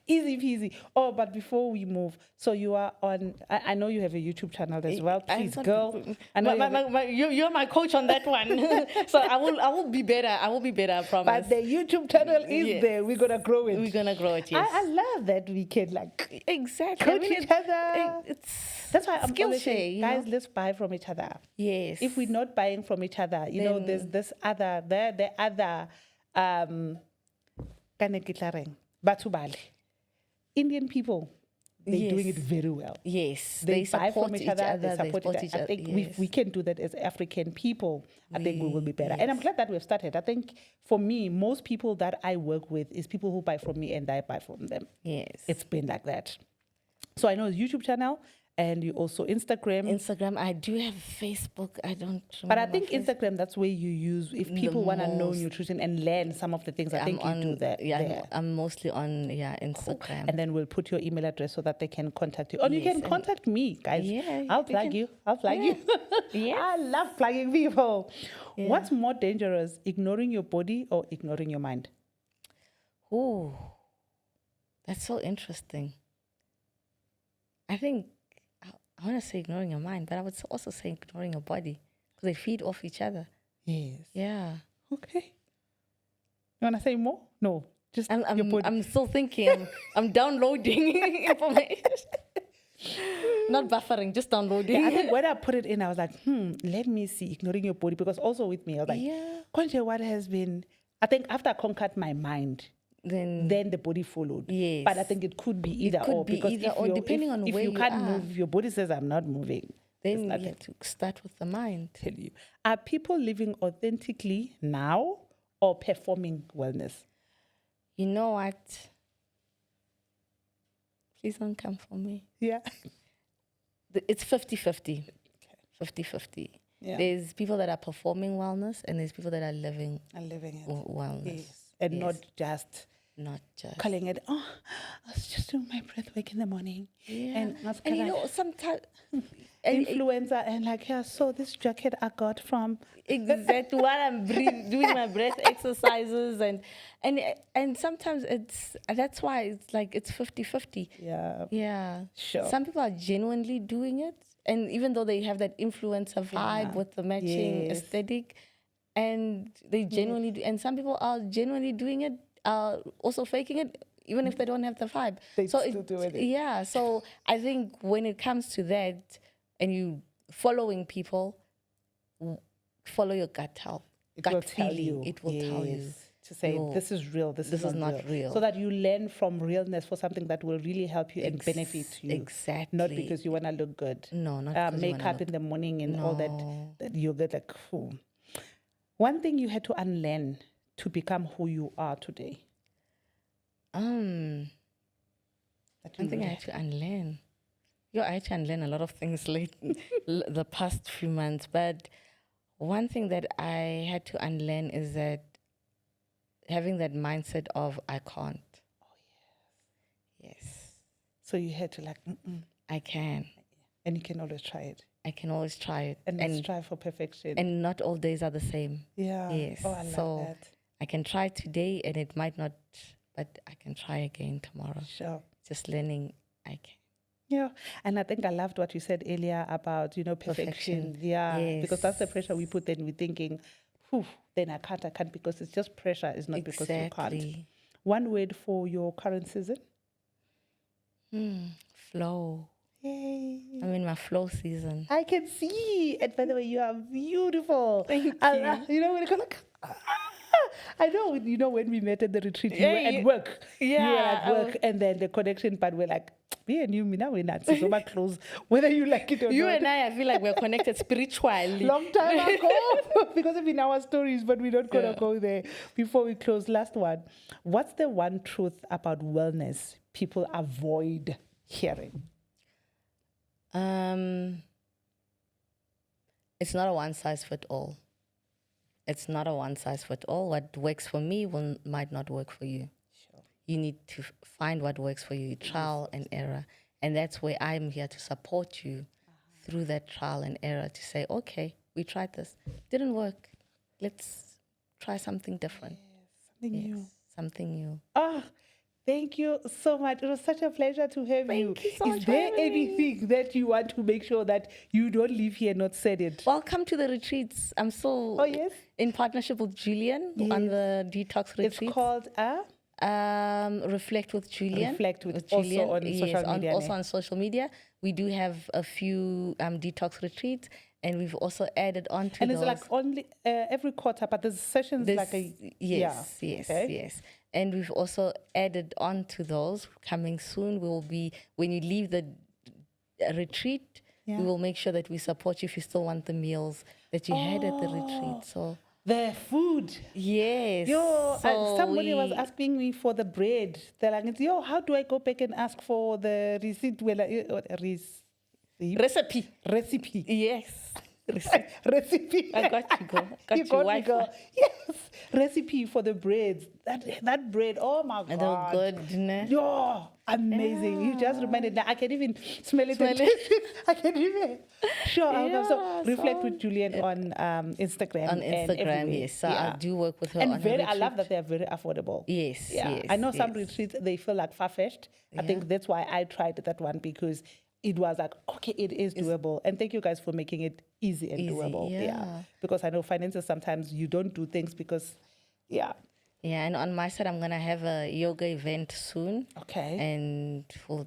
Easy peasy. Oh, but before we move, so you are on, I know you have a YouTube channel as well. Please, girl. I know you're my coach on that one. So I will be better. I will be better, I promise. But the YouTube channel is there. We're going to grow it. We're going to grow it, yes. I love that we can like exactly coach each other. That's why I'm skill always saying, guys, know? let's buy from each other. Yes. If we're not buying from each other, you know, there's this other, the other, Batubale. Indian people, they're doing it very well. Yes. They buy from each other, they support each other. I think yes. we can do that as African people. I think we will be better. And I'm glad that we've started. I think for me, most people that I work with is people who buy from me and I buy from them. Yes. It's been like that. So I know the YouTube channel, and you also Instagram. Instagram, I do have Facebook. I don't remember. But I think Instagram, that's where you use, if people want to know nutrition and learn some of the things, I think you do that. Yeah, I'm mostly on Instagram. Cool. And then we'll put your email address so that they can contact you. Or you can contact me, guys. Yeah, I'll plug you. Yeah. I love plugging people. Yeah. What's more dangerous, ignoring your body or ignoring your mind? Oh, that's so interesting. I think I want to say ignoring your mind, but I would also say ignoring your body because they feed off each other. Yes. Yeah. Okay. You want to say more? No. Just your body. I'm still thinking. I'm downloading information. Not buffering, just downloading. Yeah, I think when I put it in, I was like, let me see, ignoring your body. Because also with me, I was like, Conche, what has been, I think after I conquered my mind, then the body followed. Yes. But I think it could be either or. Because depending on where you are. If you can't move, your body says, I'm not moving. Then you have to start with the mind. Tell you. Are people living authentically now or performing wellness? You know what? Please don't come for me. Yeah. It's 50-50. 50-50. Yeah. There's people that are performing wellness and there's people that are living wellness. Yes. And not just calling it, I was just doing my breath work in the morning. Yeah. And you know, sometimes influencer and like, so this jacket I got from exactly while I'm doing my breath exercises and sometimes that's why it's like it's 50-50. Yeah. Yeah. Sure. Some people are genuinely doing it, and even though they have that influencer vibe with the matching aesthetic, and they genuinely do, and some people are genuinely doing it, also faking it, even if they don't have the vibe. They still do it. Yeah. So I think when it comes to that, and you following people, follow your gut health. It will tell you. To say, this is real, this is not real. So that you learn from realness for something that will really help you and benefit you. Exactly. Not because you want to look good. No, not because makeup in the morning and all that you get like, cool. One thing you had to unlearn to become who you are today. One thing I had to unlearn. I had to unlearn a lot of things the past few months. But one thing that I had to unlearn is that having that mindset of I can't. Oh, yes. Yes. So you had to like, I can. And you can always try it. I can always try it. And strive for perfection. And not all days are the same. Yeah. Yes. Oh, I love that. I can try today and it might not, but I can try again tomorrow. Sure. Just learning I can. Yeah, and I think I loved what you said earlier about, perfection. Perfection. Yeah, because that's the Yes. pressure we put. Then we're thinking, whew, then I can't, because it's just pressure. It's not because you can't. Exactly. One word for your current season? Flow. Yay. I'm in my flow season. I can see. And by the way, you are beautiful. Thank you. When you go like, I know, when we met at the retreat, you Yeah, were at work. You were yeah, at work. And then the connection part, we're like, me and you, now we're not so much close, whether you like it or You not. and I feel like we're connected spiritually. Long time ago, because of in our stories, but we're not going to go there. Before we close, last one. What's the one truth about wellness people avoid hearing? It's not a one size fit all. It's not a one size fit all. What works for me might not work for you. Sure. You need to find what works for you, trial and error. And that's where I'm here to support you through that trial and error to say, okay, we tried this. Didn't work. Let's try something different. Something new. Something new. Thank you so much. It was such a pleasure to have you. Thank you so much Is for there having me. anything that you want to make sure that you don't leave here not said it? Welcome to the retreats. I'm still yes? in partnership with Julian on the detox retreat. It's called Reflect with Julian. Reflect with also Julian. on social media. Also on social media. We do have a few detox retreats, and we've also added on to and those. it's like only every quarter, but there's sessions like a yes. And we've also added on to those coming soon. We will be, when you leave the retreat, we will make sure that we support you if you still want the meals that you had at the retreat. So the food. yes. Somebody was asking me for the bread. They're like, how do I go back and ask for the receipt? Recipe. Yes. Recipe. I got you, girl. Got You you, got me, Wi-Fi. girl. Yes. Recipe for the breads. That bread. Oh my They're God. good, ne? Yo, amazing. You just reminded that I can even smell it. Smell and it. taste it. I can even. Sure. So Yeah, reflect with Julian on Instagram. On and Instagram, everywhere. yes. So I do work with her And on her I love retreat. that they're very affordable. Yes, yes, I know some yes. retreats, they feel like far-fetched. I think that's why I tried that one, because it was like, okay, it is doable. And thank you guys for making it easy and doable. yeah. Because I know finances, sometimes you don't do things because, Yeah, and on my side, I'm going to have a yoga event soon. Okay. And we'll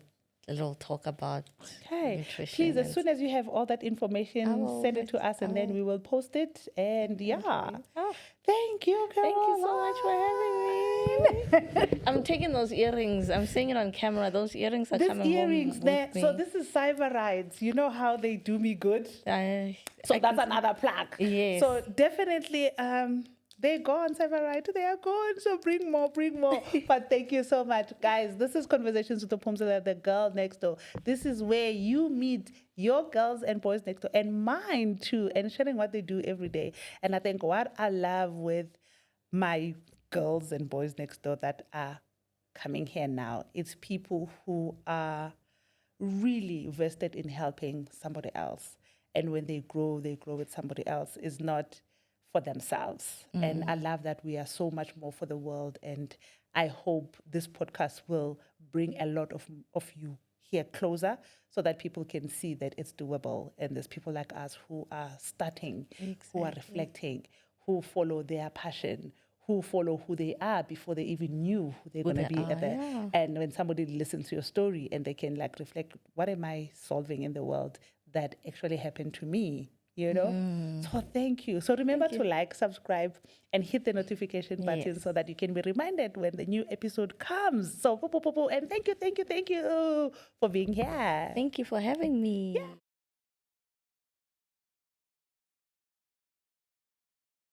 a little talk about nutrition. Please, as soon as you have all that information, will send it to us and then we will post it. And thank you, Caroline. Thank you so much for having me. I'm taking those earrings. I'm saying it on camera. Those earrings are coming earrings home there. with me. So this is Cyber Rides. You know how they do me good? So that's another plug. Yes. So definitely, they go on Cyber Ride. They are gone. So bring more. But thank you so much, guys. This is Conversations with the Phumzile, the girl next door. This is where you meet your girls and boys next door, and mine too, and sharing what they do every day. And I think what I love with my girls and boys next door that are coming here now, it's people who are really vested in helping somebody else. And when they grow with somebody else. It's not for themselves. And I love that we are so much more for the world. And I hope this podcast will bring a lot of you here closer so that people can see that it's doable. And there's people like us who are starting, who are reflecting, who follow their passion, who follow who they are before they even knew who they're going to be at the. And when somebody listens to your story and they can like reflect, what am I solving in the world that actually happened to me? You know? So thank you. So remember to like, subscribe, and hit the notification button so that you can be reminded when the new episode comes. So, and thank you for being here. Thank you for having me.